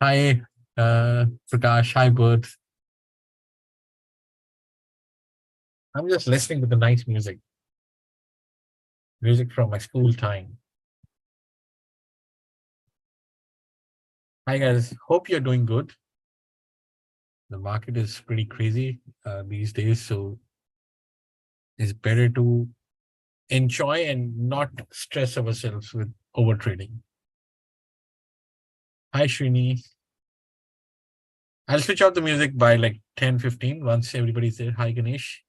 Hi, Prakash. Hi, Bert. I'm just listening to the nice music. Music from my school time. Hi, guys. Hope you're doing good. The market is pretty crazy these days, so it's better to enjoy and not stress ourselves with over trading. Hi, Srini. I'll switch out the music by like 10-15 once everybody's there. Hi, Ganesh.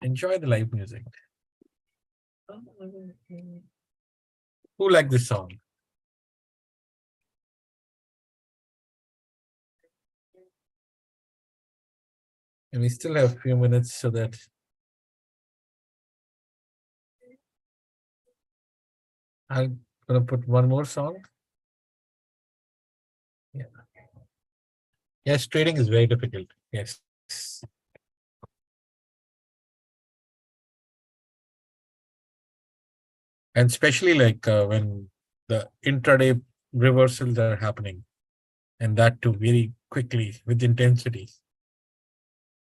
Enjoy the live music. Who like this song? And we still have a few minutes so that I'm gonna put one more song. Yeah. Yes, trading is very difficult. Yes. And especially like when the intraday reversals are happening, and that too very quickly with intensity.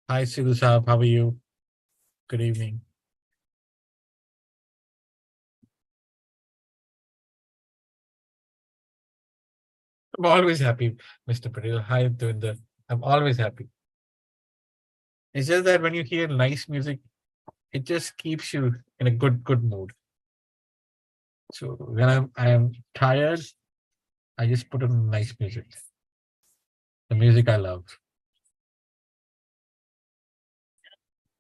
Hi, Sidhu Saab, how are you? Good evening. I'm always happy, Mr. Patel. Hi, Devinder. I'm always happy. It's just that when you hear nice music, it just keeps you in a good mood. So when I am tired, I just put on nice music. The music I love.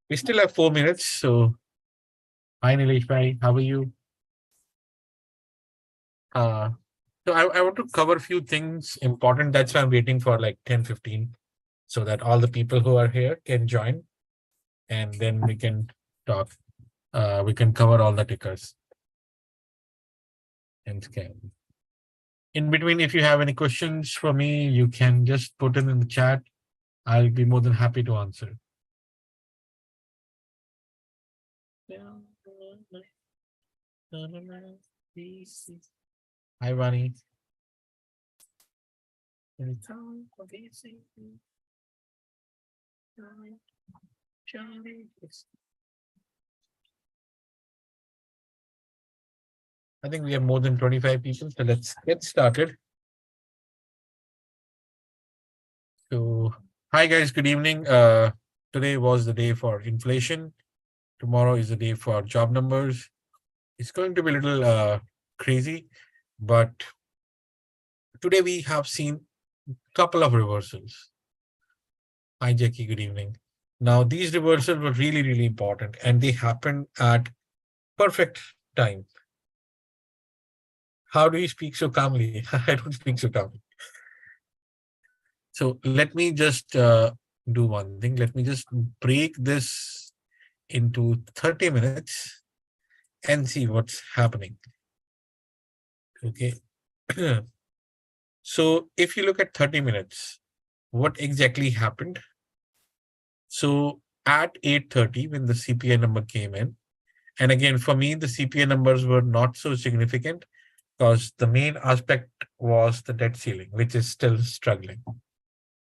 We still have 4 minutes, so hi Nilesh bhai, how are you? Uh, so I want to cover a few things important. That's why I'm waiting for like 10-15 so that all the people who are here can join and then we can talk. We can cover all the tickers and scan. In between, if you have any questions for me, you can just put it in the chat. I'll be more than happy to answer. Hi, Vani. I think we have more than 25 people, so let's get started. So, hi guys, good evening. Today was the day for inflation. Tomorrow is the day for job numbers. It's going to be a little crazy, but today we have seen a couple of reversals. Hi Jackie, good evening. Now these reversals were really important and they happened at perfect time. How do you speak so calmly? I don't speak so calmly. So let me just do one thing. Let me just break this into 30 minutes and see what's happening. Okay. So if you look at 30 minutes, what exactly happened? So at 8:30, when the CPI number came in, And again, for me, the CPA numbers were not so significant because the main aspect was the debt ceiling, which is still struggling.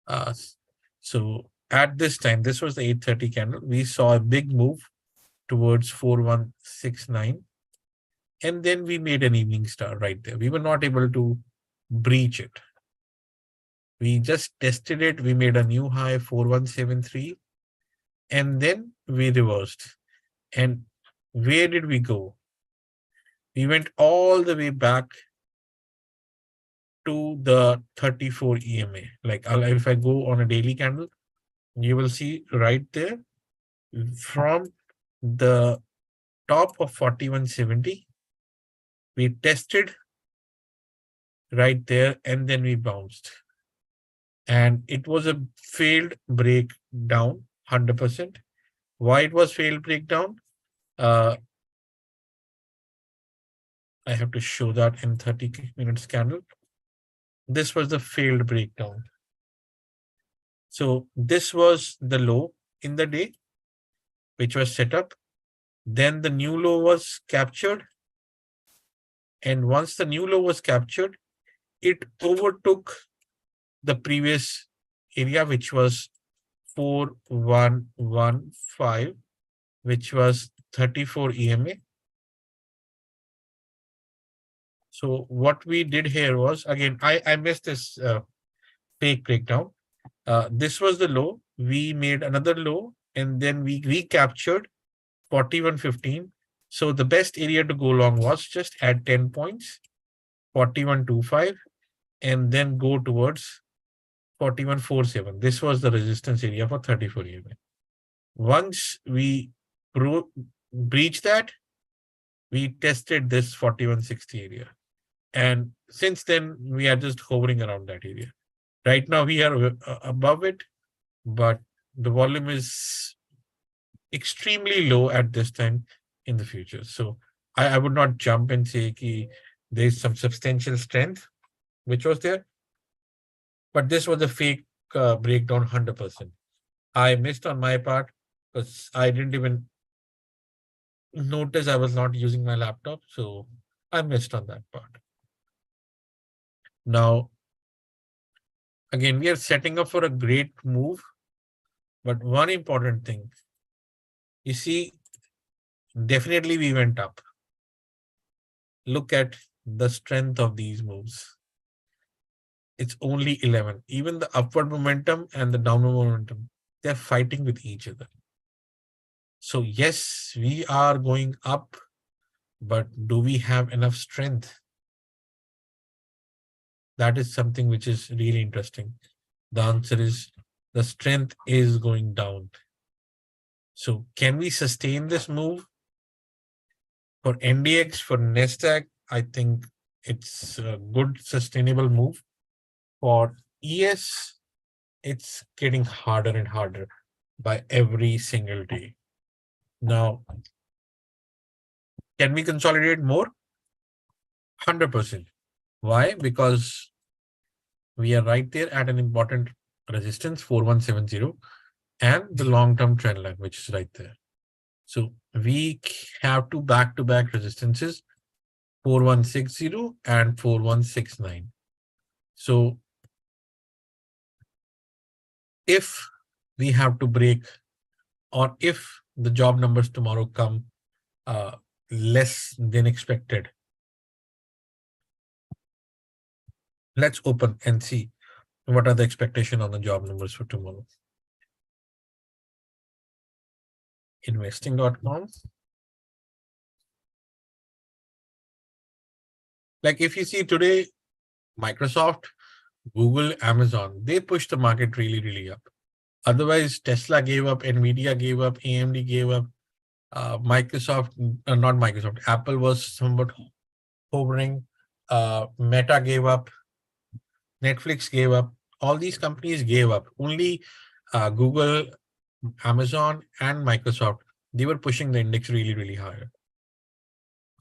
Uh, so at this time, this was the 830 candle. We saw a big move towards 4169. And then we made an evening star right there. We were not able to breach it. We just tested it. We made a new high, 4173. And then we reversed. And where did we go? We went all the way back to the 34 EMA. Like if I go on a daily candle, you will see right there from the top of 4170, we tested right there and then we bounced. And it was a failed breakdown, 100%. Why it was failed breakdown? I have to show that in 30 minutes candle. This was the failed breakdown. So this was the low in the day, which was set up. Then the new low was captured. And once the new low was captured, it overtook the previous area, which was 4115, which was 34 EMA. So what we did here was, again, I missed this fake breakdown. This was the low. We made another low and then we recaptured 4115. So the best area to go long was just add 10 points, 4125, and then go towards 4147. This was the resistance area for 34 EMA. Once we breached that, we tested this 4160 area. And since then, we are just hovering around that area. Right now, we are above it, but the volume is extremely low at this time in the future. So I would not jump and say ki there's some substantial strength, which was there. But this was a fake breakdown 100%. I missed on my part because I didn't even notice I was not using my laptop. So I missed on that part. Now, again, we are setting up for a great move. But one important thing, you see, definitely we went up. Look at the strength of these moves. It's only 11. Even the upward momentum and the downward momentum, they're fighting with each other. So yes, we are going up, but do we have enough strength? That is something which is really interesting. The answer is the strength is going down. So can we sustain this move? For NDX, for Nasdaq, I think it's a good sustainable move. For ES, it's getting harder and harder by every single day. Now, can we consolidate more? 100%. Why? Because we are right there at an important resistance, 4170, and the long-term trend line, which is right there. So we have two back-to-back resistances, 4160 and 4169. So if we have to break, or if the job numbers tomorrow come less than expected, let's open and see what are the expectation on the job numbers for tomorrow. Investing.com. Like if you see today, Microsoft, Google, Amazon, they pushed the market really, really up. Otherwise, Tesla gave up, Nvidia gave up, AMD gave up, Microsoft, not Microsoft, Apple was somewhat hovering, Meta gave up, Netflix gave up. All these companies gave up. Only Google, Amazon, and Microsoft, they were pushing the index really, really higher.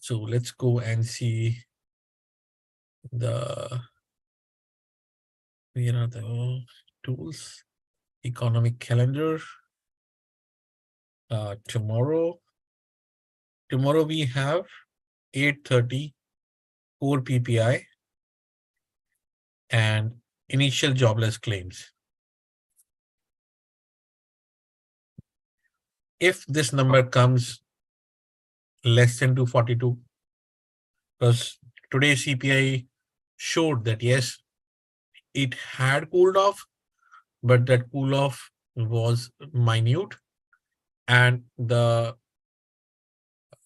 So let's go and see the tools, economic calendar. Tomorrow, Tomorrow we have 8:30 core PPI and initial jobless claims. If this number comes less than 242, because today's CPI showed that yes, it had cooled off, but that cool off was minute, and the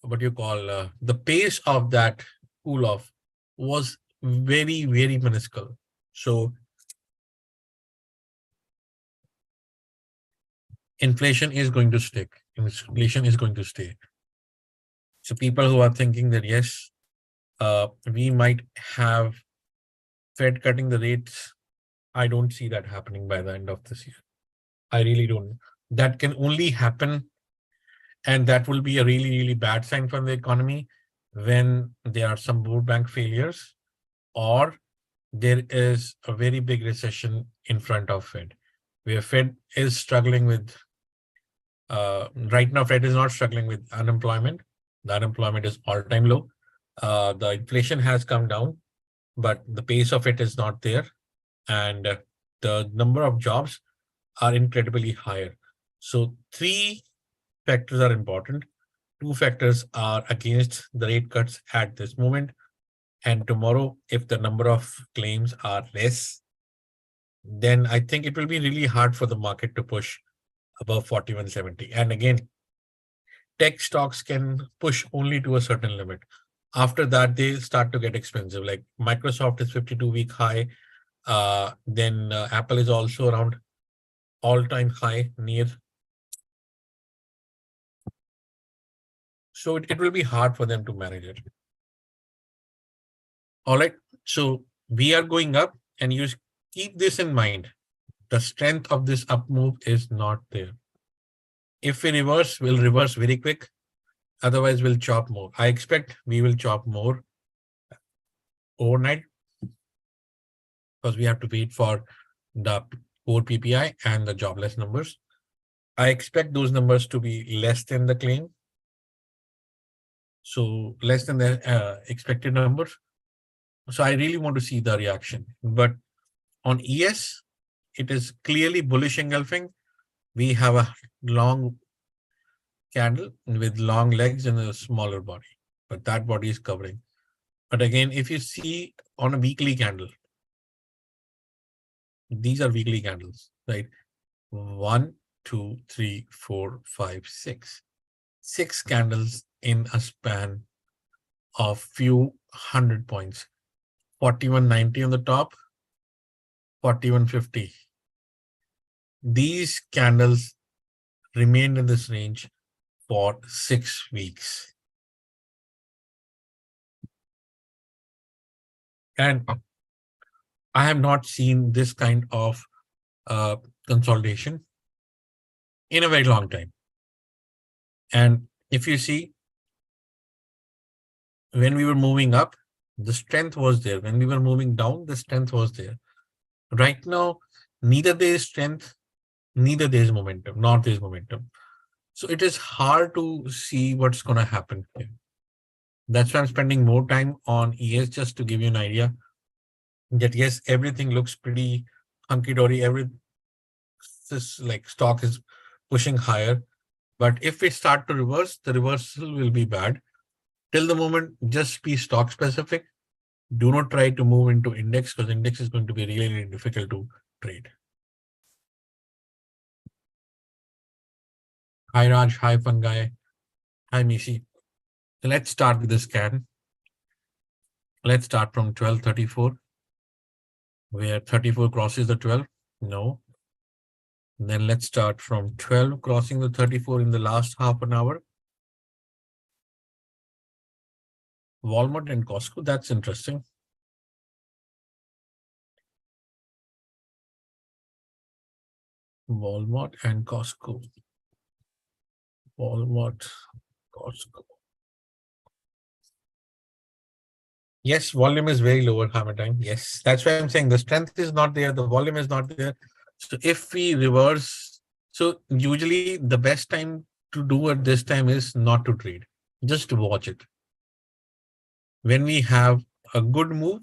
the pace of that cool off was very, very minuscule. So inflation is going to stick. Inflation is going to stay. So people who are thinking that yes, we might have Fed cutting the rates, I don't see that happening by the end of this year. I really don't. That can only happen, and that will be a really, really bad sign for the economy when there are some more bank failures or there is a very big recession in front of Fed, where Fed is struggling with, right now, Fed is not struggling with unemployment. The unemployment is all-time low. The inflation has come down, but the pace of it is not there. And the number of jobs are incredibly higher. So 3 factors are important. 2 factors are against the rate cuts at this moment. And tomorrow, if the number of claims are less, then I think it will be really hard for the market to push above 4170. And again, tech stocks can push only to a certain limit. After that, they start to get expensive. Like Microsoft is 52-week high. Then Apple is also around all-time high near. So it will be hard for them to manage it. All right. So we are going up, and you keep this in mind. The strength of this up move is not there. If we reverse, we'll reverse very quick. Otherwise, we'll chop more. I expect we will chop more overnight because we have to wait for the core PPI and the jobless numbers. I expect those numbers to be less than the claim. So less than the expected numbers. So I really want to see the reaction. But on ES, it is clearly bullish engulfing. We have a long candle with long legs and a smaller body, but that body is covering. But again, if you see on a weekly candle, these are weekly candles, right? 1, 2, 3, 4, 5, 6. 6 candles in a span of few hundred points. 4190 on the top, 4150. These candles remained in this range for 6 weeks. And I have not seen this kind of consolidation in a very long time. And if you see, when we were moving up, the strength was there. When we were moving down, the strength was there. Right now, neither there is strength, neither there is momentum, nor there is momentum. So it is hard to see what's going to happen here. That's why I'm spending more time on ES, just to give you an idea that yes, everything looks pretty hunky-dory. This like stock is pushing higher. But if we start to reverse, the reversal will be bad. Till the moment, just be stock specific. Do not try to move into index because index is going to be really, really difficult to trade. Hi Raj, hi Fungi, hi Mishi. So let's start with the scan. Let's start from 1234, where 34 crosses the 12. No. And then let's start from 12 crossing the 34 in the last half an hour. Walmart and Costco, that's interesting. Walmart and Costco. Walmart, Costco. Yes, volume is very low at hammer time. Yes, that's why I'm saying the strength is not there. The volume is not there. So if we reverse, so usually the best time to do at this time is not to trade. Just watch it. When we have a good move,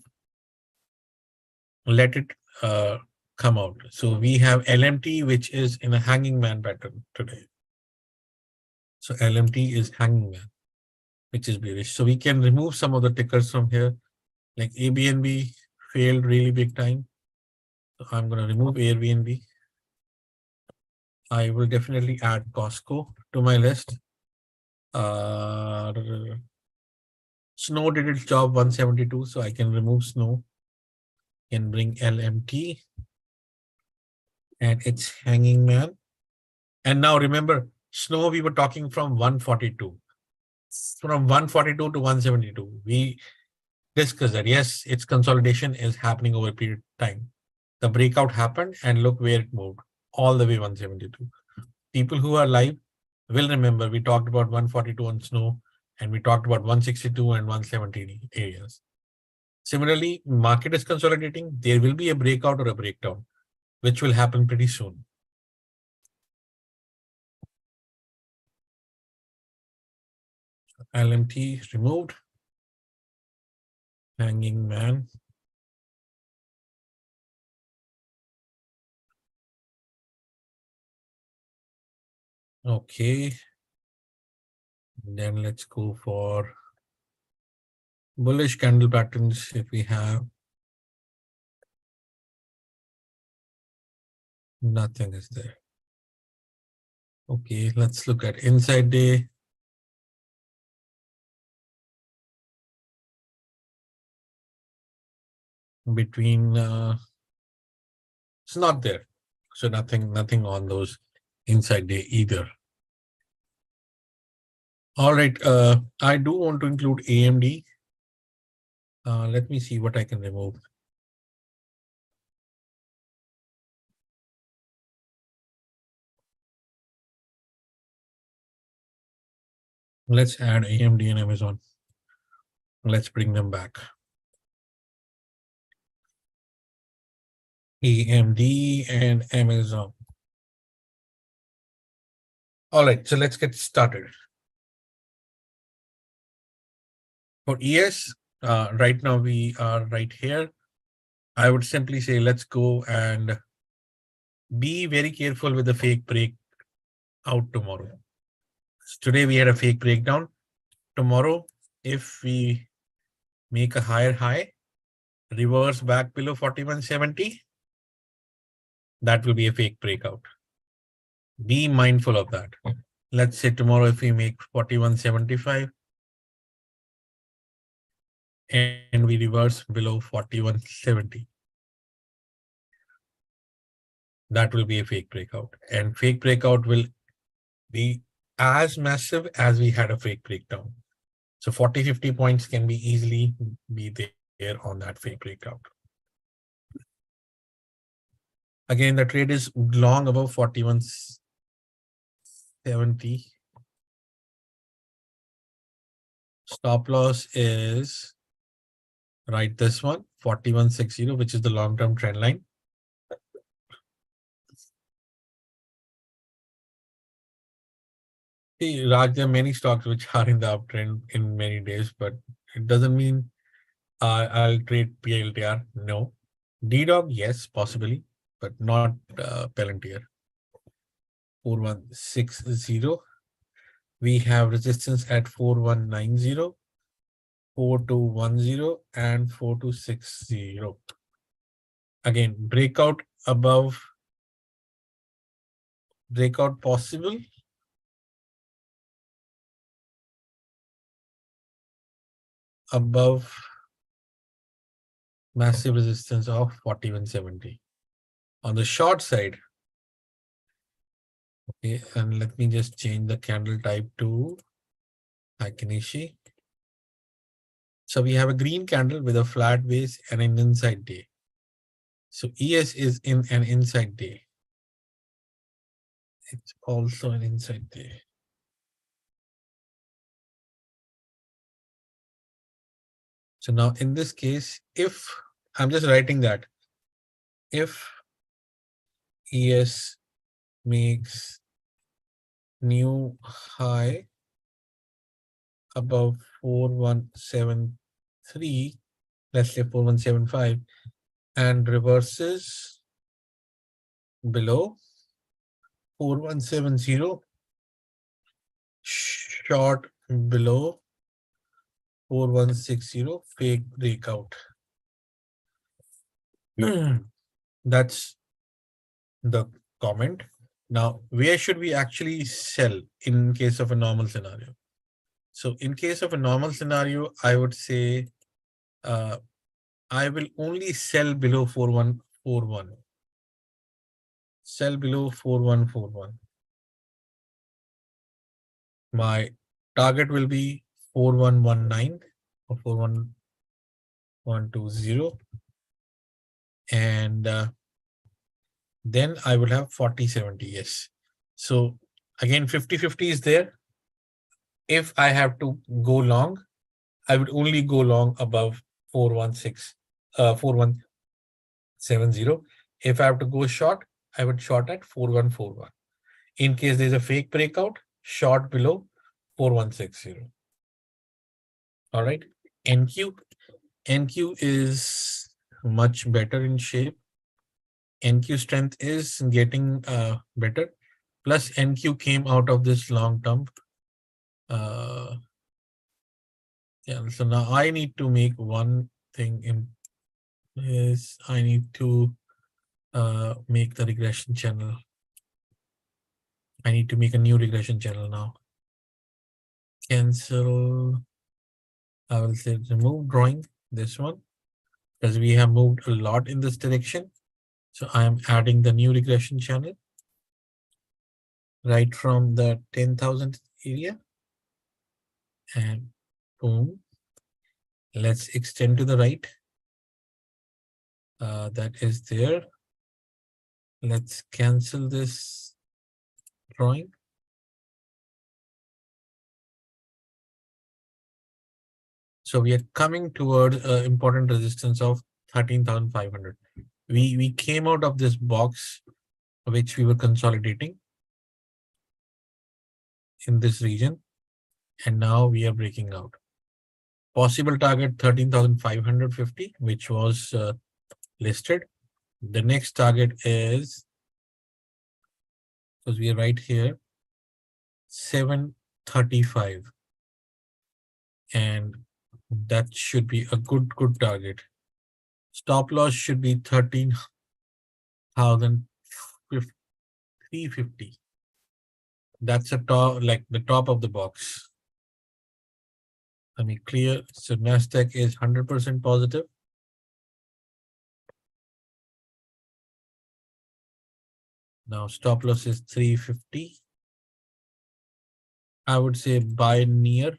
let it come out. So we have LMT, which is in a hanging man pattern today. So LMT is hanging man, which is bearish. So we can remove some of the tickers from here, like ABNB failed really big time. So I'm going to remove Airbnb. I will definitely add Costco to my list. Snow did its job 172, so I can remove Snow. Can bring LMT and it's hanging man. And now remember, Snow we were talking from 142. From 142 to 172. We discussed that yes, its consolidation is happening over a period of time. The breakout happened and look where it moved, all the way 172. People who are live will remember we talked about 142 on Snow and we talked about 162 and 170 areas. Similarly, market is consolidating. There will be a breakout or a breakdown, which will happen pretty soon. LMT removed. Hanging man. Okay. Then let's go for bullish candle patterns if we have. Nothing is there. Okay, let's look at inside day. Between it's not there. So nothing on those inside day either. All right, I do want to include AMD. Let me see what I can remove. Let's add AMD and Amazon. Let's bring them back. AMD and Amazon. All right, so let's get started. For ES, right now we are right here. I would simply say let's go and be very careful with the fake break out tomorrow. Today we had a fake breakdown. Tomorrow, if we make a higher high, reverse back below 4170, that will be a fake breakout. Be mindful of that. Let's say tomorrow if we make 4175 and we reverse below 4170, that will be a fake breakout. And fake breakout will be as massive as we had a fake breakdown. So 40-50 points can be easily be there on that fake breakout. Again, the trade is long above 4170. Stop loss is right this one, 4160, which is the long-term trend line. See, Raj, there are many stocks which are in the uptrend in many days, but it doesn't mean I'll trade PLTR. No. DDOG, yes, possibly, but not Palantir. 4160. We have resistance at 4190, 4210, and 4260. Again, breakout above, breakout possible. Above massive resistance of 4170. On the short side, okay, and let me just change the candle type to Akinishi. So we have a green candle with a flat base and an inside day. So ES is in an inside day. It's also an inside day. So now in this case, if I'm just writing that, if ES makes new high above 4173, let's say 4175, and reverses below 4170, short below 4160, fake breakout. That's the comment. Now, where should we actually sell in case of a normal scenario? So in case of a normal scenario, I would say I will only sell below 4141. Sell below 4141. My target will be 4119 or 41120. And then I will have 4070. Yes. So again, 50-50 is there. If I have to go long, I would only go long above 4170. If I have to go short, I would short at 4141. In case there's a fake breakout, short below 4160. All right. NQ. NQ is much better in shape. NQ strength is getting better. Plus NQ came out of this long term. Yeah, so now I need to make one thing in is I need to make the regression channel. I need to make a new regression channel now. Cancel. I will say remove drawing, this one, because we have moved a lot in this direction. So I am adding the new regression channel right from the 10,000 area. And boom. Let's extend to the right. That is there. Let's cancel this drawing. So we are coming toward important resistance of 13,500. We came out of this box which we were consolidating in this region, and now we are breaking out. Possible target 13,550, which was listed. The next target is, because we are right here, 735, and that should be a good target. Stop loss should be 13,350. That's a top, like the top of the box. Let me clear. So Nasdaq is 100% positive. Now stop loss is 350. I would say buy near.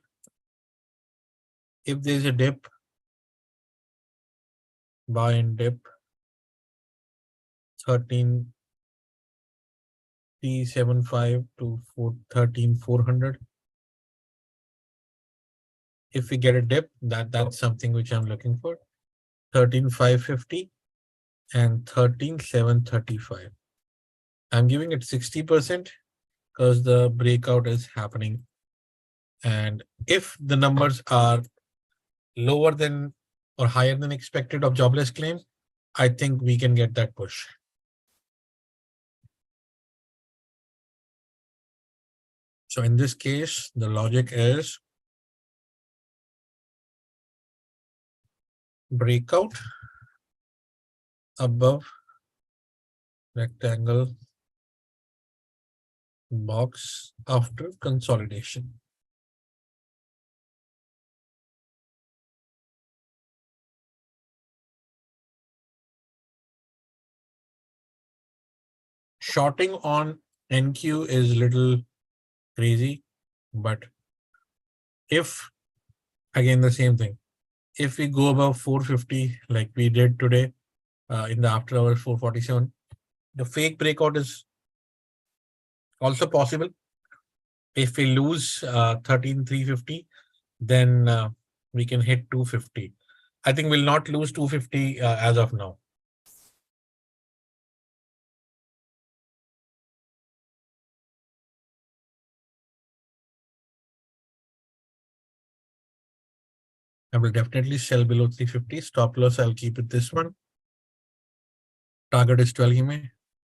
If there's a dip, buy and dip 13,375 to 13,400. If we get a dip, that's something which I'm looking for. 13,550 and 13,735. I'm giving it 60% because the breakout is happening. And if the numbers are lower than or higher than expected of jobless claims, I think we can get that push. So in this case, the logic is breakout above rectangle box after consolidation. Shorting on NQ is a little crazy, but if, again, the same thing, if we go above 450 like we did today in the after hours 447, the fake breakout is also possible. If we lose 13,350, then we can hit 250. I think we'll not lose 250 as of now. I will definitely sell below 350. Stop loss, I'll keep it this one. Target is 12 EMA,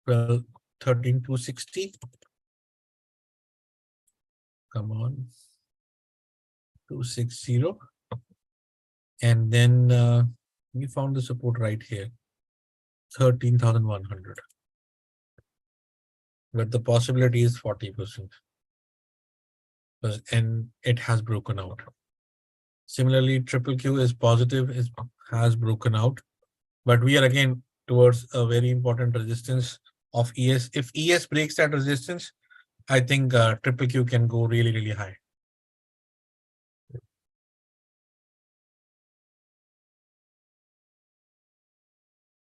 12, 13,260. Come on. 260. And then we found the support right here. 13,100. But the possibility is 40%. And it has broken out. Similarly, triple Q is positive, has broken out. But we are again towards a very important resistance of ES. If ES breaks that resistance, I think triple Q can go really, really high.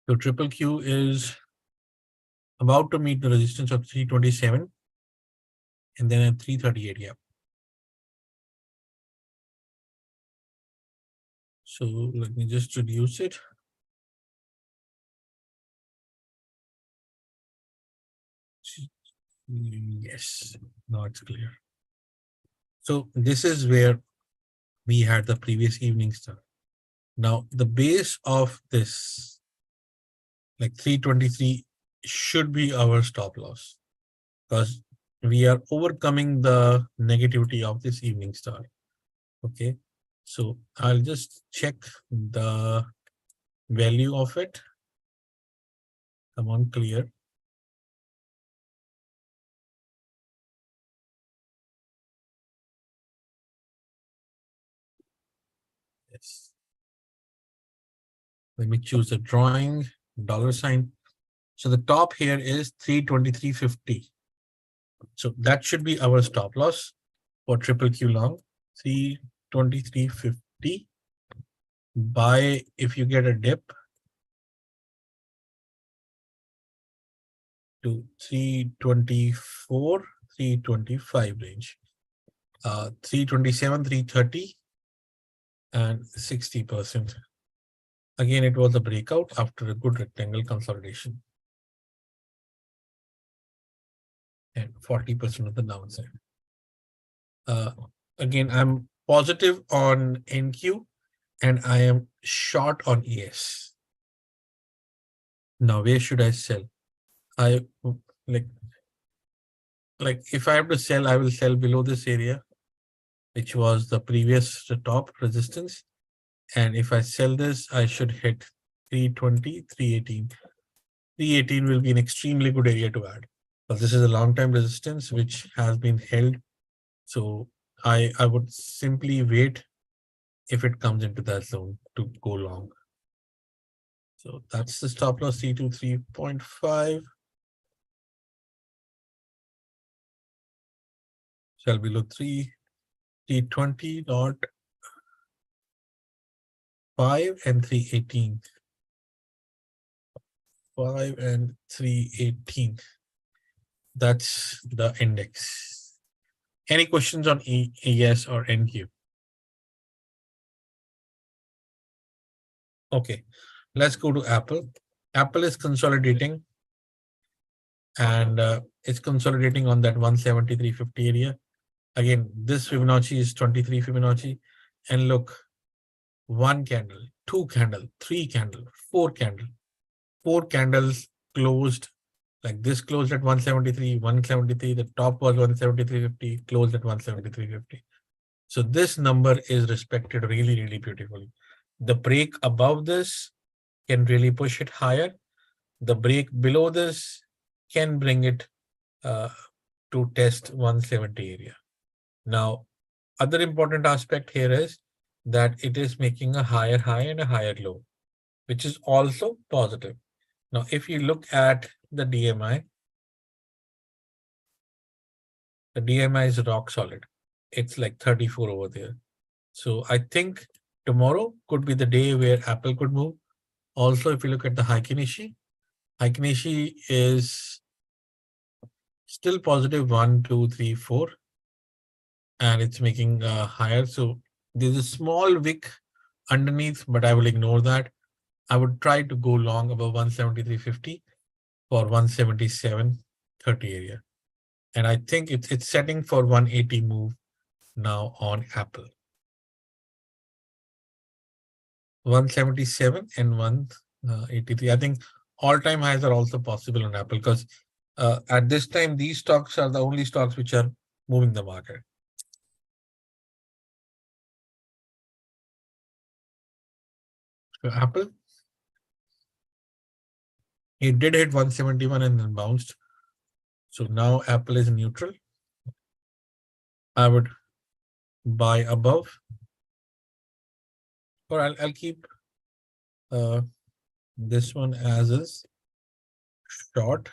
So triple Q is about to meet the resistance of 327 and then at 338. Yeah. So let me just reduce it. Yes, now it's clear. So this is where we had the previous evening stuff. Now the base of this, like 323, should be our stop loss because we are overcoming the negativity of this evening star. Okay, so I'll just check the value of it. Come on, clear. Yes. Let me choose a drawing, dollar sign. So the top here is 323.50. So that should be our stop loss for triple Q long, 323.50. Buy if you get a dip to 324, 325 range. 327, 330, and 60%. Again, it was a breakout after a good rectangle consolidation. And 40% of the downside. Again, I'm positive on NQ and I am short on ES. Now, where should I sell? I like if I have to sell, I will sell below this area, which was the previous top resistance. And if I sell this, I should hit 320, 318. 318 will be an extremely good area to add. But this is a long-time resistance which has been held. So I would simply wait if it comes into that zone to go long. So that's the stop loss C2 3.5. Sell below 320.5 and 318. 5 and 318. That's the index. Any questions on ES or NQ? Okay, let's go to Apple. Apple is consolidating and it's consolidating on that 173.50 area. Again, this Fibonacci is 23 Fibonacci. And look, one candle, two candle, three candle, four candle. Four candles closed like this, closed at 173, 173. The top was 173.50, closed at 173.50. So this number is respected really, really beautifully. The break above this can really push it higher. The break below this can bring it to test 170 area. Now, other important aspect here is that it is making a higher high and a higher low, which is also positive. Now, if you look at the DMI is rock solid. It's like 34 over there. So I think tomorrow could be the day where Apple could move. Also, if you look at the Heikin Nishi is still positive 1, 2, 3, 4, and it's making higher. So there's a small wick underneath, but I will ignore that. I would try to go long above 173.50 for 177.30 area. And I think it's setting for 180 move now on Apple. 177 and 183. I think all-time highs are also possible on Apple because at this time, these stocks are the only stocks which are moving the market. So Apple, it did hit 171 and then bounced. So now Apple is neutral. I would buy above, or I'll keep this one as is short.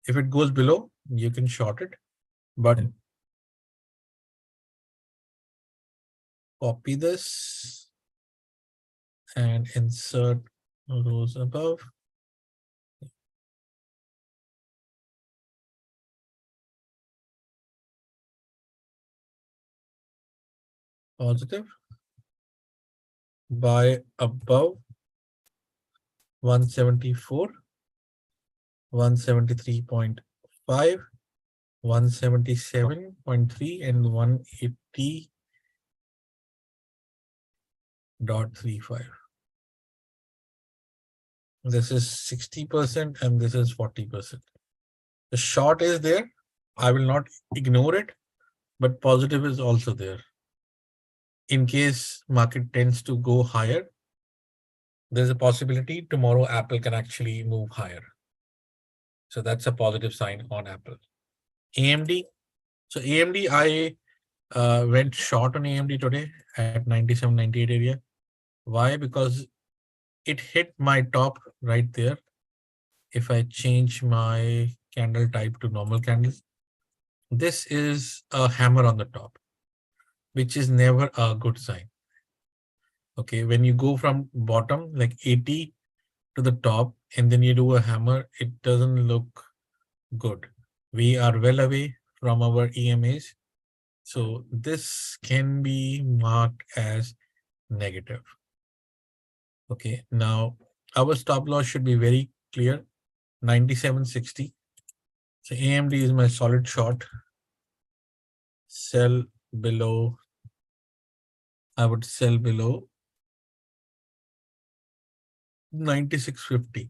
If it goes below, you can short it, but copy this and insert rows above. Positive. Buy above 174, 173.5, 177.3, and 180.35. This is 60% and this is 40%. The short is there. I will not ignore it, but positive is also there. In case market tends to go higher, there's a possibility tomorrow Apple can actually move higher. So that's a positive sign on Apple. AMD. So AMD, I went short on AMD today at 97, 98 area. Why? Because it hit my top right there. If I change my candle type to normal candles, this is a hammer on the top, which is never a good sign. Okay, when you go from bottom like 80 to the top and then you do a hammer, it doesn't look good. We are well away from our EMAs. So this can be marked as negative. Okay, now our stop loss should be very clear, 97.60. So AMD is my solid short. Sell below, I would sell below 96.50.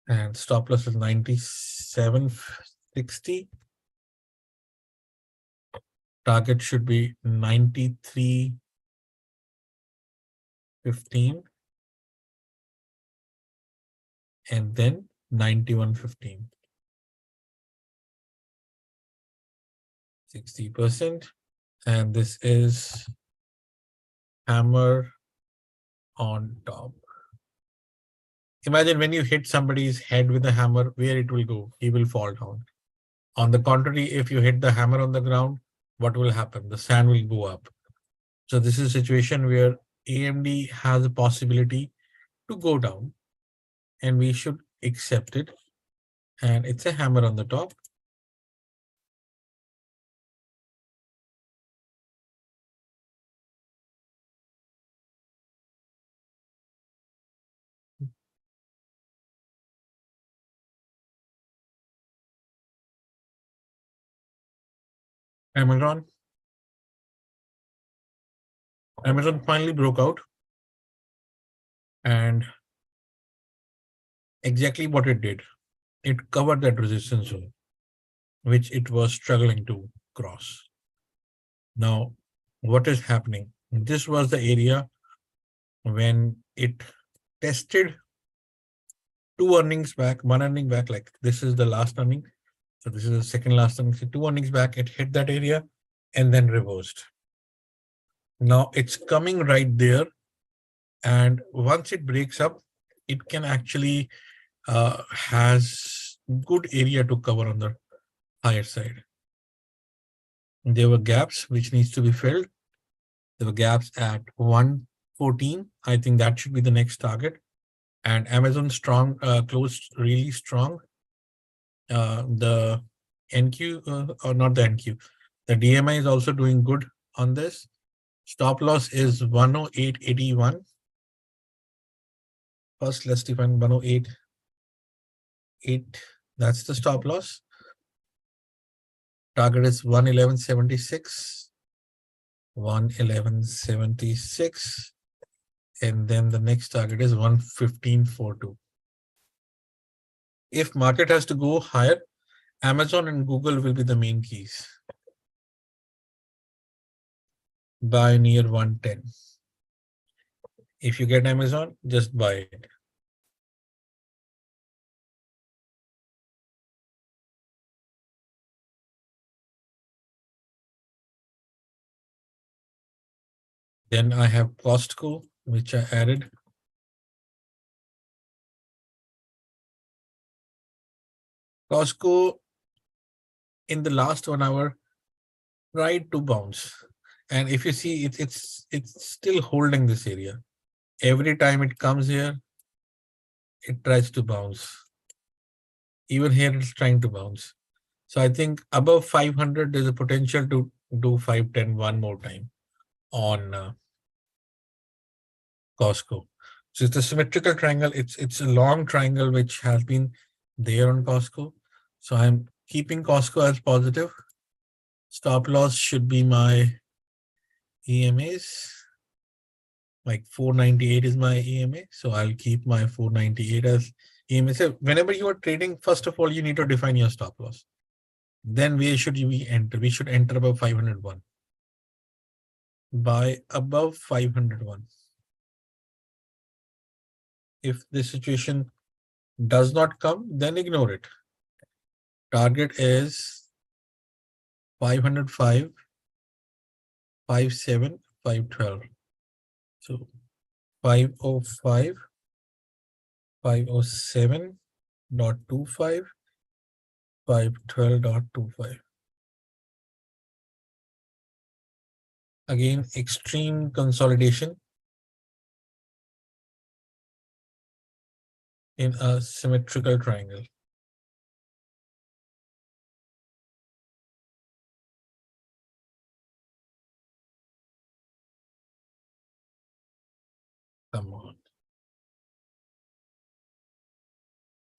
And stop loss is 97.60. Target should be 93.15 and then 91.15. 60%. And this is hammer on top. Imagine when you hit somebody's head with a hammer, where it will go? He will fall down. On the contrary, if you hit the hammer on the ground, what will happen? The sand will go up. So this is a situation where AMD has a possibility to go down and we should accept it. And it's a hammer on the top. Amazon finally broke out, and exactly what it did, it covered that resistance zone, which it was struggling to cross. Now, what is happening? This was the area when it tested two earnings back, one earning back, like this is the last earning. So this is the second last earning. So two earnings back, it hit that area and then reversed. Now it's coming right there. And once it breaks up, it can actually has good area to cover on the higher side. There were gaps which needs to be filled. There were gaps at 114. I think that should be the next target. And Amazon strong closed really strong. The NQ or not the NQ, the DMI is also doing good on this. Stop loss is 108.81. First, let's define 108.8. That's the stop loss. Target is 111.76. 111.76, and then the next target is 115.42. If market has to go higher, Amazon and Google will be the main keys. Buy near 110. If you get Amazon, just buy it. Then I have Costco, which I added. Costco in the last 1 hour tried to bounce. And if you see, it's still holding this area. Every time it comes here, it tries to bounce. Even here, it's trying to bounce. So I think above 500, there's a potential to do 510 one more time on Costco. So it's a symmetrical triangle. It's a long triangle which has been there on Costco. So I'm keeping Costco as positive. Stop loss should be my EMAs. Like 498 is my EMA. So I'll keep my 498 as EMA. So whenever you are trading, first of all, you need to define your stop loss. Then where should we enter? We should enter above 501. Buy above 501. If this situation does not come, then ignore it. Target is 505, 57, 512. So 505, 507.25, 512.25. Again, extreme consolidation in a symmetrical triangle. Come on.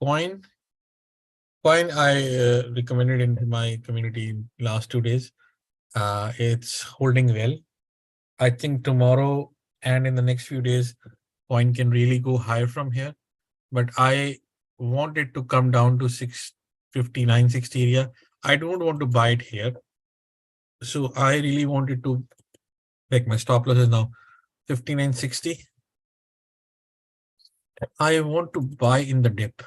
Coin I recommended in my community in last 2 days. It's holding well. I think tomorrow and in the next few days, coin can really go higher from here. But I want it to come down to 659, 60 area. I don't want to buy it here. So I really wanted to, like my stop loss is now 59.60. I want to buy in the dip.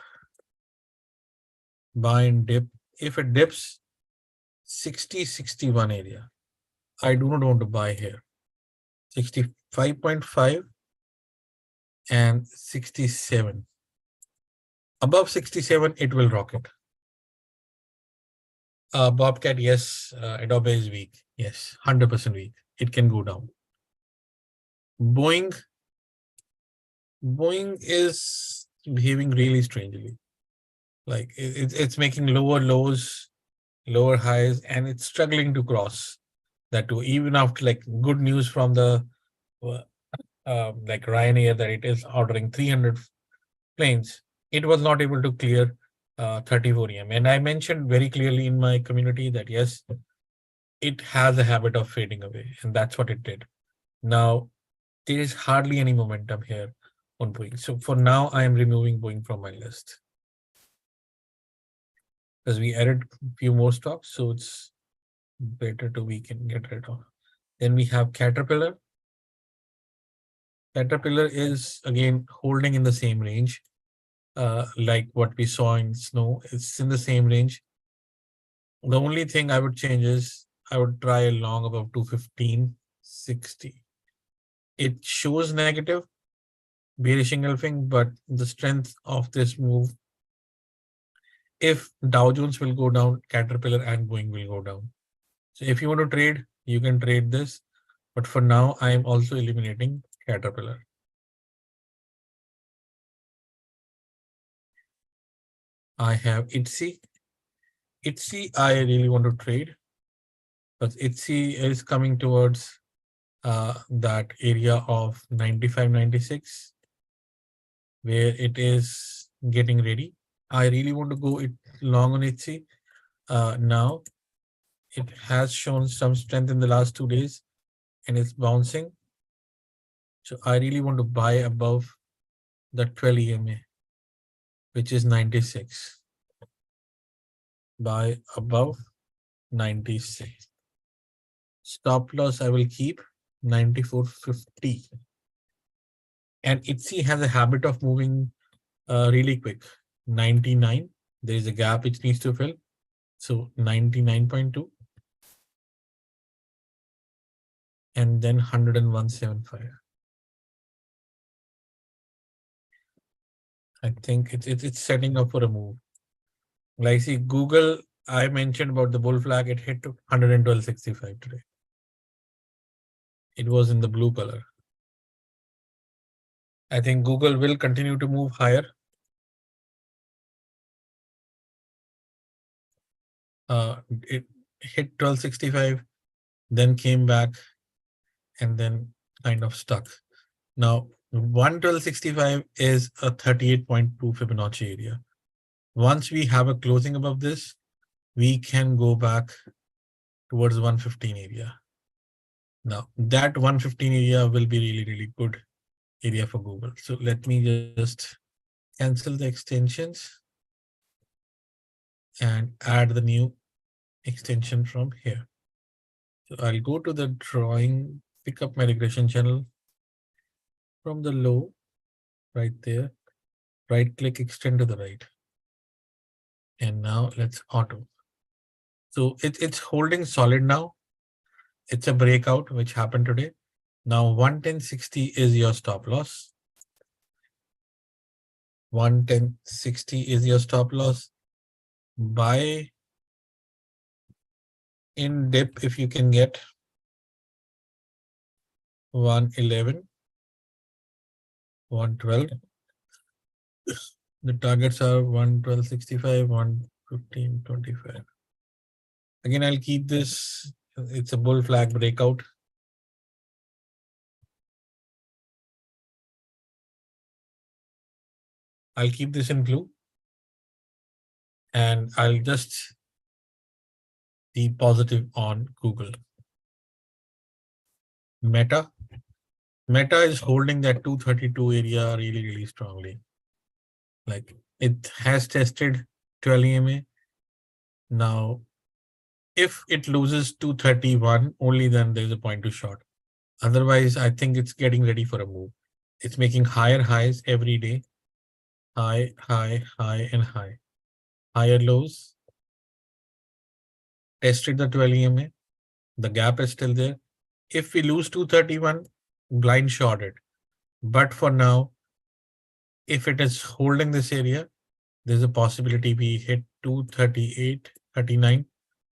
Buy and dip. If it dips 60, 61 area, I do not want to buy here. 65.5 and 67. Above 67, it will rocket. Bobcat, yes. Adobe is weak. Yes, 100% weak. It can go down. Boeing is behaving really strangely. Like it's making lower lows, lower highs, and it's struggling to cross that too. Even after like good news from the like Ryanair that it is ordering 300 planes, it was not able to clear 34 EM. And I mentioned very clearly in my community that yes, it has a habit of fading away, and that's what it did. Now there is hardly any momentum here on Boeing. So for now, I am removing Boeing from my list because we added a few more stocks, so it's better to we can get rid of. Then we have Caterpillar. Caterpillar is again holding in the same range, like what we saw in snow. It's in the same range. The only thing I would change is I would try a long above 215.60. It shows negative, bearish engulfing, but the strength of this move, if Dow Jones will go down, Caterpillar and Boeing will go down. So if you want to trade, you can trade this. But for now, I am also eliminating Caterpillar. I have ITSI. ITSI, I really want to trade, but ITSI is coming towards that area of 95, 96, where it is getting ready. I really want to go it long on ITSI. Now, it has shown some strength in the last 2 days. and it's bouncing. So I really want to buy above the 12 EMA, which is 96. Buy above 96. Stop loss I will keep 94.50. And ITSE has a habit of moving really quick. 99. There is a gap which needs to fill. So 99.2. And then 101.75. I think it's setting up for a move. Like see, Google, I mentioned about the bull flag, it hit to 112.65 today. It was in the blue color. I think Google will continue to move higher. It hit 1265, then came back, and then kind of stuck. Now, 112.65 is a 38.2 Fibonacci area. Once we have a closing above this, we can go back towards 115 area. Now, that 115 area will be really, really good area for Google. So let me just cancel the extensions and add the new extension from here. So I'll go to the drawing, pick up my regression channel from the low right there, right click, extend to the right. And now let's auto. So it's holding solid now. It's a breakout which happened today. Now 110.60 is your stop loss. 110.60 is your stop loss. Buy in dip if you can get 111, 112. The targets are 112.65, 115.25. Again, I'll keep this. It's a bull flag breakout. I'll keep this in blue. And I'll just be positive on Google. Meta. Meta is holding that 232 area really, really strongly. Like it has tested 12 EMA. Now, if it loses 231, only then there's a point to short. Otherwise, I think it's getting ready for a move. It's making higher highs every day. High, high, high, and high. Higher lows. Tested the 12 EMA. The gap is still there. If we lose 231, blind short it. But for now, if it is holding this area, there's a possibility we hit 238, 39,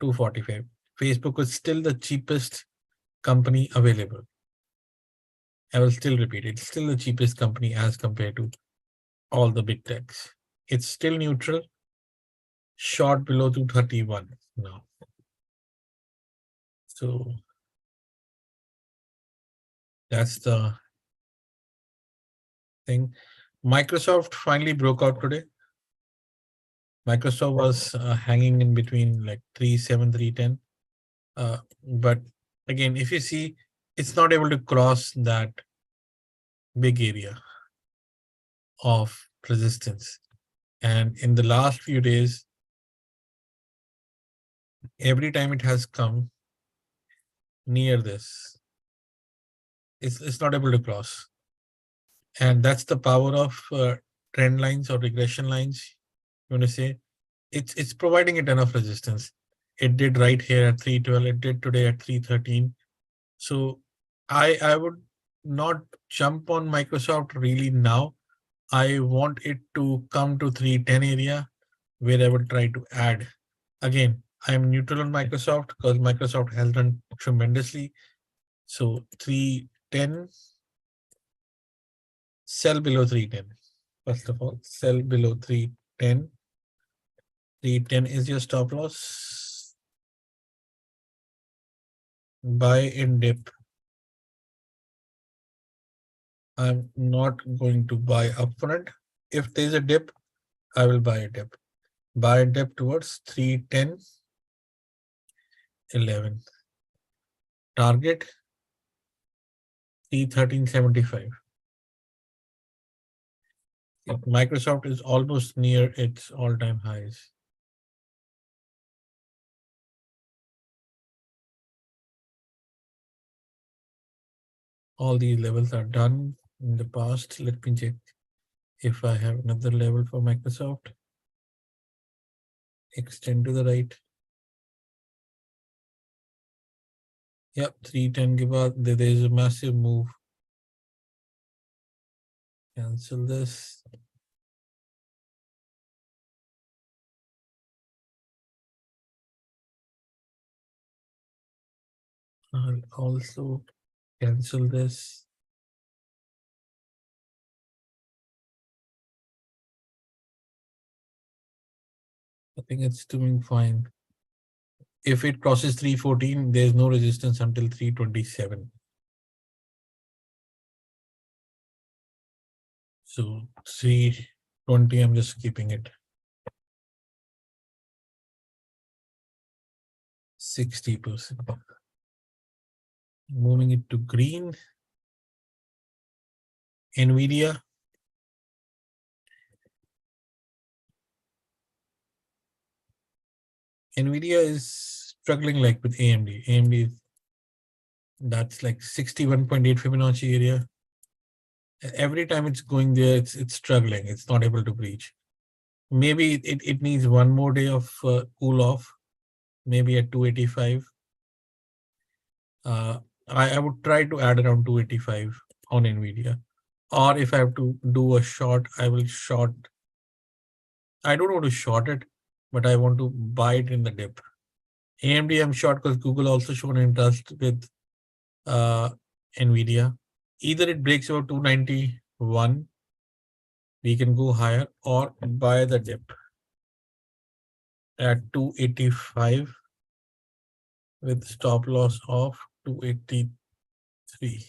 245. Facebook is still the cheapest company available. I will still repeat, it's still the cheapest company as compared to all the big techs. It's still neutral, short below 231 now. So that's the thing. Microsoft finally broke out today. Microsoft was hanging in between like 3.7, 3.10. But again, if you see, it's not able to cross that big area of resistance. And in the last few days, every time it has come near this, it's not able to cross. And that's the power of trend lines or regression lines. You want to say it's providing it enough resistance. It did right here at 312. It did today at 313. So I would not jump on Microsoft really now. I want it to come to 310 area where I would try to add. Again, I am neutral on Microsoft because Microsoft has done tremendously. So 310, sell below 310. First of all, sell below 310. 310 is your stop loss. Buy in dip. I'm not going to buy upfront. If there's a dip, I will buy a dip. Buy a dip towards 310, 11. Target 313.75. Microsoft is almost near its all-time highs. All these levels are done in the past. Let me check if I have another level for Microsoft. Extend to the right. Yep, 310 के बाद there is a massive move. Cancel this. I'll also cancel this. I think it's doing fine. If it crosses 314, there's no resistance until 327. So 320, I'm just keeping it. 60%. Moving it to green. Nvidia. Nvidia is struggling like with AMD. AMD, that's like 61.8 Fibonacci area. Every time it's going there, it's struggling. It's not able to breach. Maybe it needs one more day of cool off, maybe at 285. I would try to add around 285 on Nvidia. Or if I have to do a short, I will short. I don't want to short it, but I want to buy it in the dip. AMD I'm short because Google also shown interest with Nvidia. Either it breaks about 291, we can go higher, or buy the dip at 285 with stop loss of 283.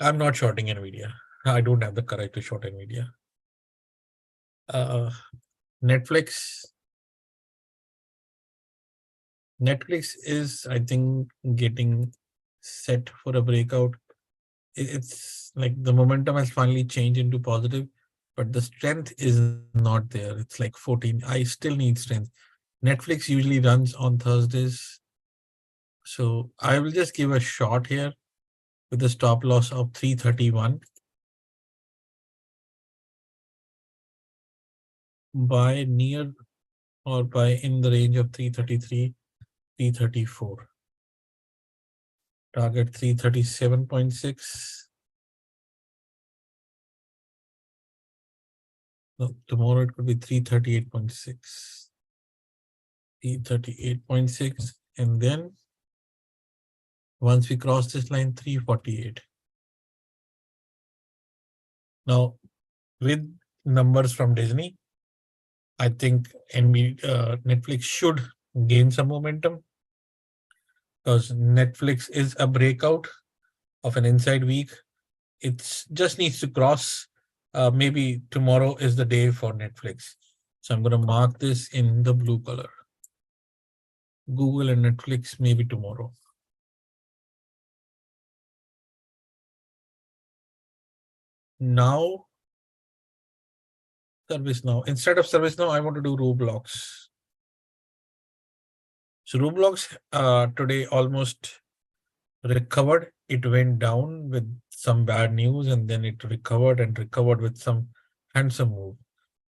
I'm not shorting Nvidia. I don't have the courage to short Nvidia. Netflix. Netflix is, I think, getting set for a breakout. It's like the momentum has finally changed into positive, but the strength is not there. It's like 14. I still need strength. Netflix usually runs on Thursdays. So I will just give a short here with a stop loss of 331. Buy near or buy in the range of 333, 334. Target 337.6. No, tomorrow it could be 338.6. 338.6. And then once we cross this line, 348. Now, with numbers from Disney, I think Netflix should gain some momentum because Netflix is a breakout of an inside week. It just needs to cross. Maybe tomorrow is the day for Netflix. So I'm going to mark this in the blue color. Google and Netflix maybe tomorrow. Now, ServiceNow. Instead of ServiceNow, I want to do Roblox. So Roblox today almost recovered. It went down with some bad news and then it recovered and recovered with some handsome move.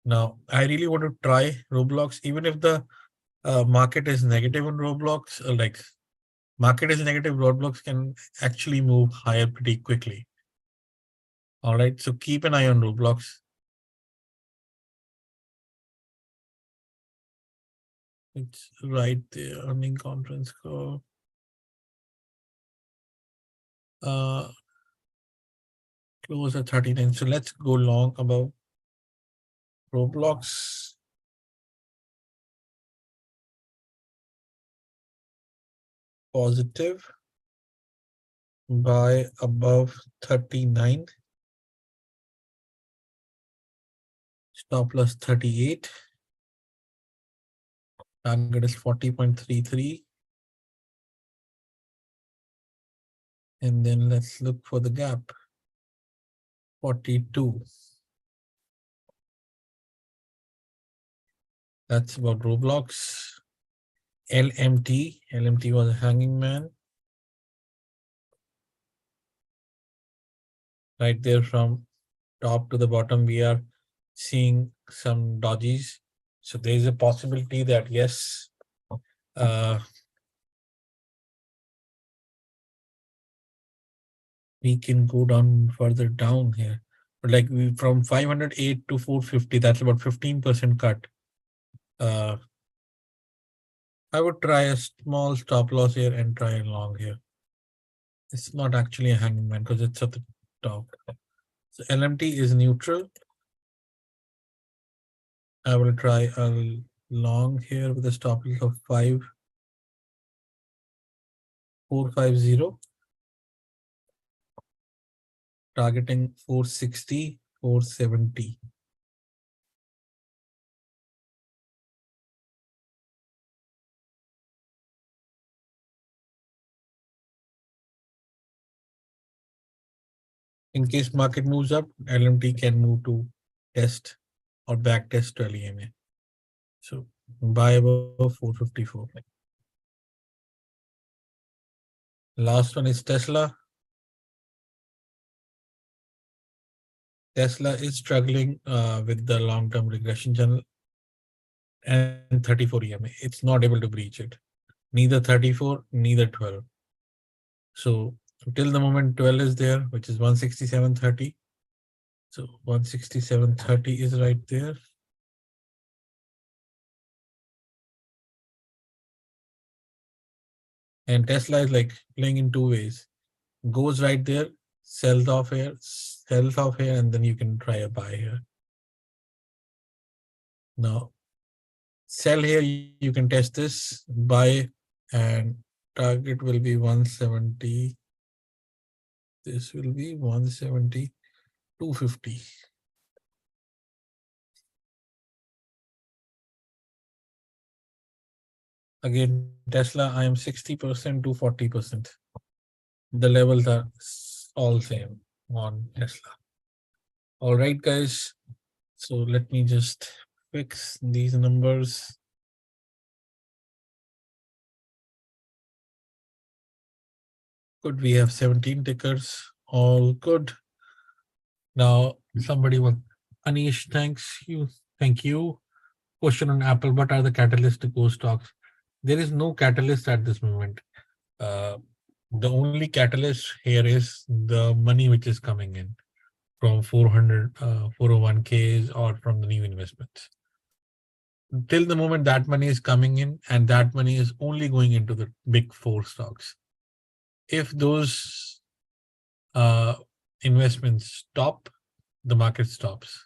Now, I really want to try Roblox, even if the market is negative on Roblox, like market is negative, Roblox can actually move higher pretty quickly. All right, so keep an eye on Roblox. It's right there, earning conference call. Close at 39. So let's go long about Roblox. Positive. Buy above 39. Stop loss 38. Target is 40.33. And then let's look for the gap. 42. That's about Roblox. LMT. LMT was a hanging man. Right there from top to the bottom, we are seeing some dodges. So there is a possibility that yes, we can go down further down here. But like from 508 to 450, that's about 15% cut. I would try a small stop loss here and try a long here. It's not actually a hanging man because it's at the top. So LMT is neutral. I will try a long here with a stop loss of 5450, targeting 460, 470. In case market moves up, LMT can move to test or back test to EMA. So buy above 454. Last one is Tesla. Tesla is struggling with the long-term regression channel and 34 EMA. It's not able to breach it. Neither 34, neither 12. So till the moment 12 is there, which is 167.30. So 167.30 is right there. And Tesla is like playing in two ways. Goes right there, sells off here, and then you can try a buy here. Now, sell here, you can test this, buy, and target will be 170. This will be 170, 250. Again, Tesla, I am 60% to 40%. The levels are all same on Tesla. All right, guys. So let me just fix these numbers. Good. We have 17 tickers. All good. Now, somebody will. Anish, thanks you. Thank you. Question on Apple. What are the catalysts to go stocks? There is no catalyst at this moment. The only catalyst here is the money which is coming in from 400, 401ks or from the new investments. Till the moment that money is coming in, and that money is only going into the big four stocks. If those investments stop, the market stops.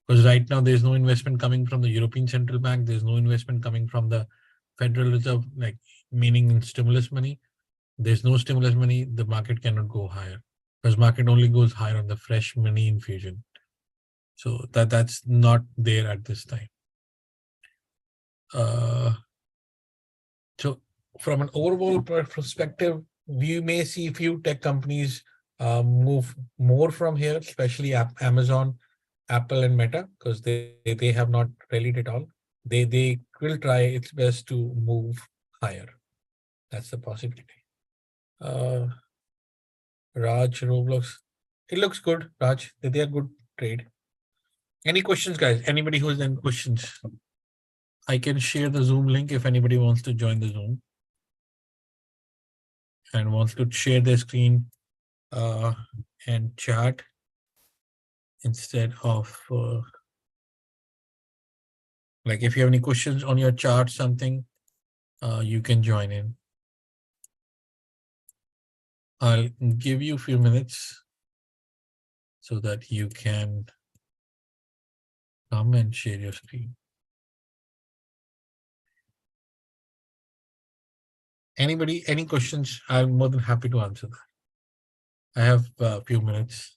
Because right now there's no investment coming from the European Central Bank. There's no investment coming from the Federal Reserve, like meaning in stimulus money. There's no stimulus money. The market cannot go higher because market only goes higher on the fresh money infusion. So that's not there at this time. So from an overall perspective, we may see a few tech companies move more from here, especially Amazon, Apple, and Meta, because they have not rallied at all. They will try its best to move higher. That's the possibility. Raj, Roblox. It looks good, Raj. They are good trade. Any questions, guys? Anybody who has any questions? I can share the Zoom link if anybody wants to join the Zoom and wants to share their screen and chat instead of like if you have any questions on your chart, something, you can join in. I'll give you a few minutes so that you can come and share your screen. Anybody, any questions? I'm more than happy to answer that. I have a few minutes.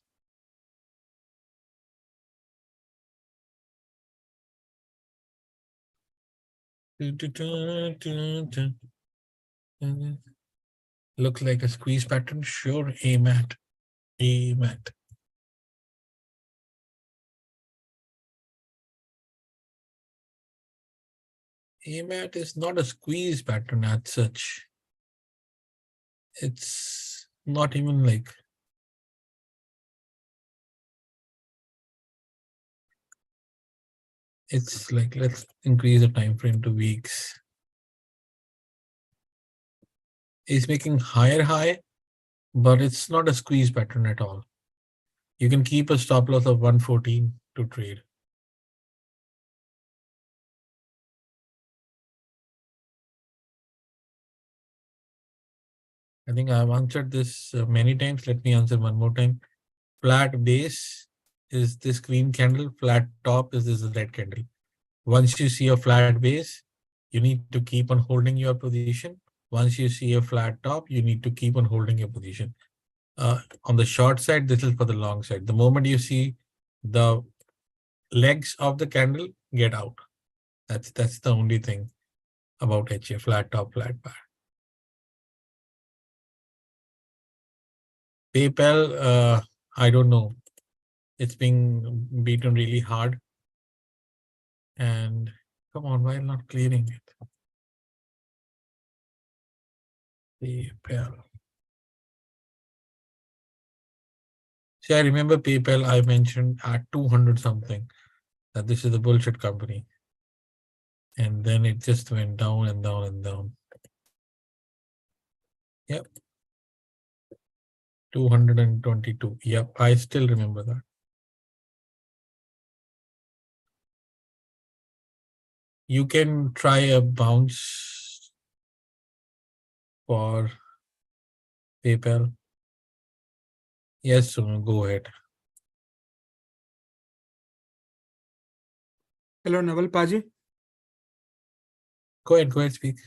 Looks like a squeeze pattern. Sure, AMAT. AMAT. AMAT is not a squeeze pattern as such. It's not even like it's like, let's increase the time frame to weeks. It's making higher high, but it's not a squeeze pattern at all. You can keep a stop loss of 114 to trade. I think I've answered this many times. Let me answer one more time. Flat base is this green candle. Flat top is this red candle. Once you see a flat base, you need to keep on holding your position. Once you see a flat top, you need to keep on holding your position. On the short side, this is for the long side. The moment you see the legs of the candle, get out. That's the only thing about HA, flat top, flat bar. PayPal, I don't know. It's being beaten really hard. And come on, why not clearing it? PayPal. See, I remember PayPal, I mentioned at 200 something that this is a bullshit company. And then it just went down and down and down. Yep. 222. Yep, I still remember that. You can try a bounce for PayPal. Yes, so go ahead. Hello, Naval Paji. Go ahead, speak.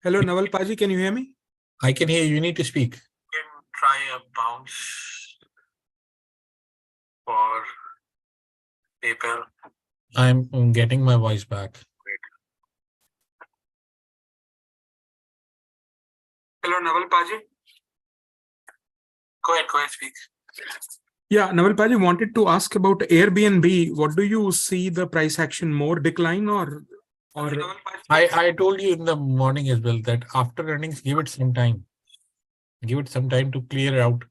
Hello, Naval Paji, can you hear me? I can hear you. You need to speak. You can try a bounce for PayPal. I'm getting my voice back. Hello, Naval Paji. Go ahead, speak. Yeah, Naval Paji wanted to ask about Airbnb. What do you see the price action, more decline or? I told you in the morning as well that after earnings, give it some time. Give it some time to clear out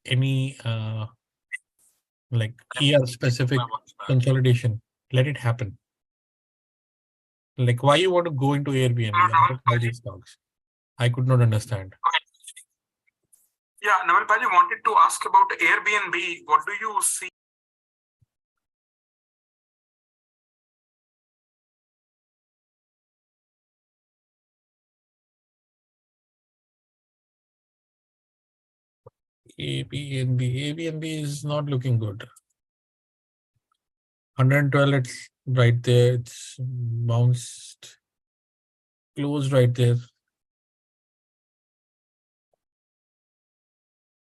any like ER specific consolidation. Let it happen. Like, why you want to go into Airbnb out of all these stocks? I could not understand. Yeah, Naval Paji wanted to ask about Airbnb. What do you see? Airbnb is not looking good. 112, it's right there. It's bounced, closed right there.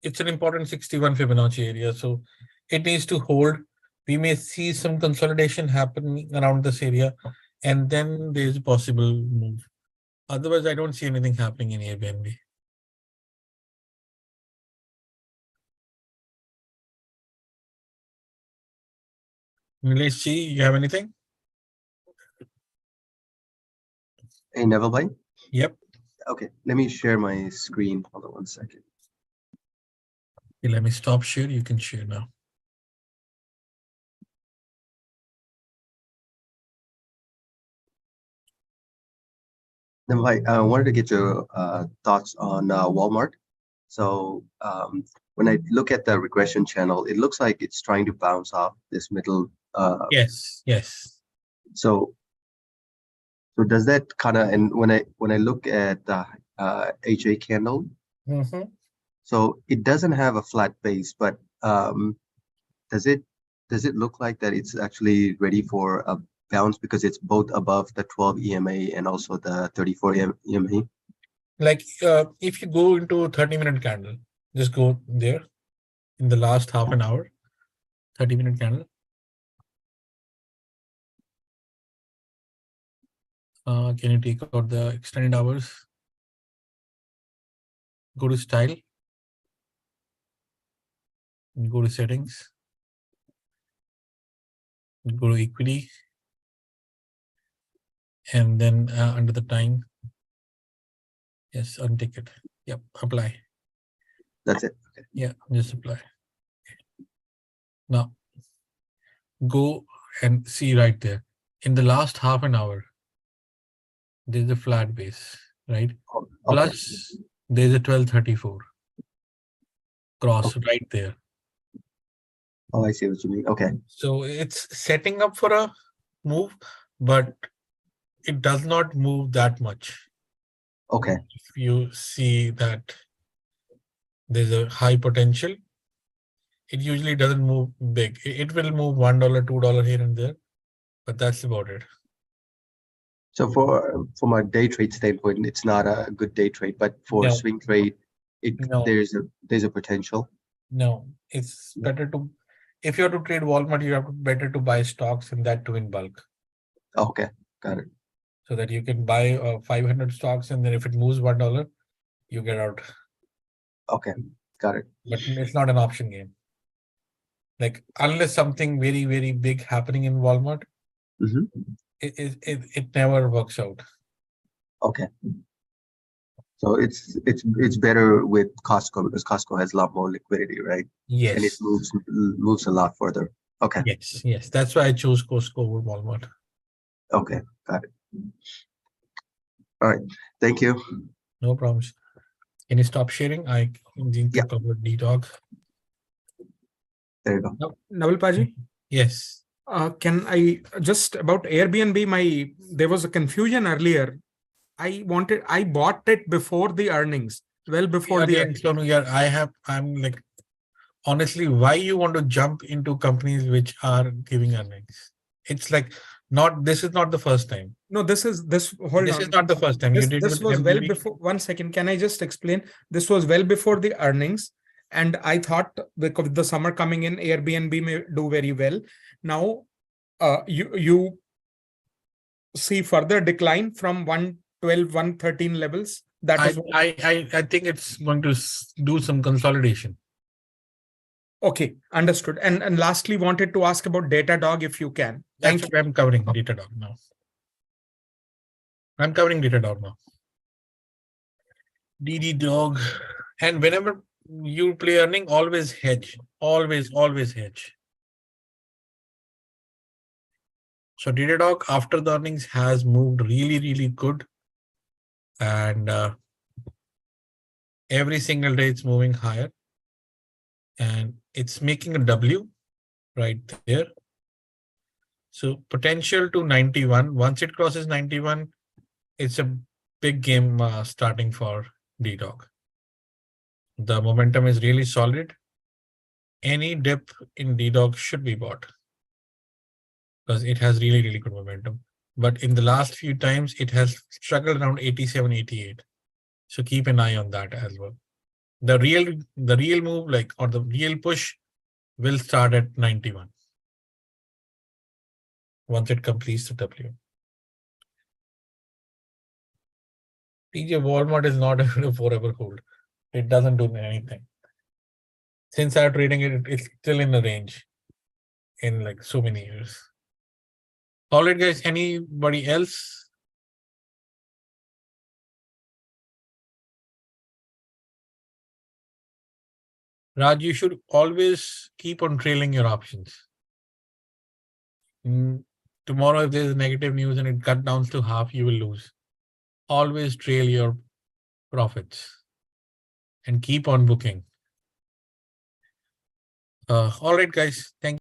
It's an important 61 Fibonacci area, so it needs to hold. We may see some consolidation happening around this area, and then there's a possible move. Otherwise, I don't see anything happening in Airbnb. Nilesh Ji, you have anything? Hey, Naval bhai? Yep. Okay, let me share my screen. Hold on 1 second. Okay, let me stop share. You can share now. Naval bhai, I wanted to get your thoughts on Walmart. So when I look at the regression channel, it looks like it's trying to bounce off this middle. Yes. So does that kind of, and when I look at the HA candle, so it doesn't have a flat base, but does it look like that it's actually ready for a bounce because it's both above the 12 EMA and also the 34 EMA? Like if you go into 30-minute candle, just go there in the last half an hour, 30-minute candle. Can you take out the extended hours? Go to style. Go to settings. Go to equity. And then under the time. Yes, untick it. Yep, apply. That's it. Okay. Yeah, just apply. Now, go and see right there. In the last half an hour, there's a flat base, right? Okay. Plus, there's a 1234 cross right there. Oh, I see what you mean. Okay. So it's setting up for a move, but it does not move that much. Okay. If you see that there's a high potential, it usually doesn't move big. It will move $1, $2 here and there, but that's about it. So from a day trade standpoint, it's not a good day trade, but for No. swing trade, No. there's a potential. No, it's better to, if you have to trade Walmart, you have to better to buy stocks and that too in bulk. Okay, got it. So that you can buy 500 stocks and then if it moves $1, you get out. Okay, got it. But it's not an option game. Like unless something very, very big happening in Walmart, it never works out. Okay. So it's better with Costco because Costco has a lot more liquidity, right? Yes. And it moves a lot further. Okay. Yes. That's why I chose Costco over Walmart. Okay, got it. All right. Thank you. No problems. Can you stop sharing? I need to cover D-Dog. There you go. Naval Paji? Yes. Can I just about Airbnb? There was a confusion earlier. I bought it before the earnings, well before I'm like, honestly, why you want to jump into companies which are giving earnings? It's like this is not the first time. No, this is not the first time. This was well before. 1 second. Can I just explain? This was well before the earnings. And I thought because the summer coming in, Airbnb may do very well. Now, you see further decline from 112, 113 levels. I think it's going to do some consolidation. Okay, understood. And lastly, wanted to ask about Datadog if you can. That's what I'm covering Datadog now. DD-Dog. And whenever you play earning, always hedge. Always hedge. So Datadog after the earnings has moved really, really good. And every single day it's moving higher. And it's making a W right there. So potential to 91. Once it crosses 91, it's a big game starting for D-Dog. The momentum is really solid. Any dip in D-Dog should be bought because it has really, really good momentum. But in the last few times, it has struggled around 87, 88. So keep an eye on that as well. The real move, or the real push will start at 91. Once it completes the W. TJ Walmart is not a forever hold. It doesn't do anything. Since I'm trading it, it's still in the range in like so many years. All right, guys, anybody else? Raj, you should always keep on trailing your options. Tomorrow, if there's negative news and it cut down to half, you will lose. Always trail your profits and keep on booking. All right, guys. Thank you.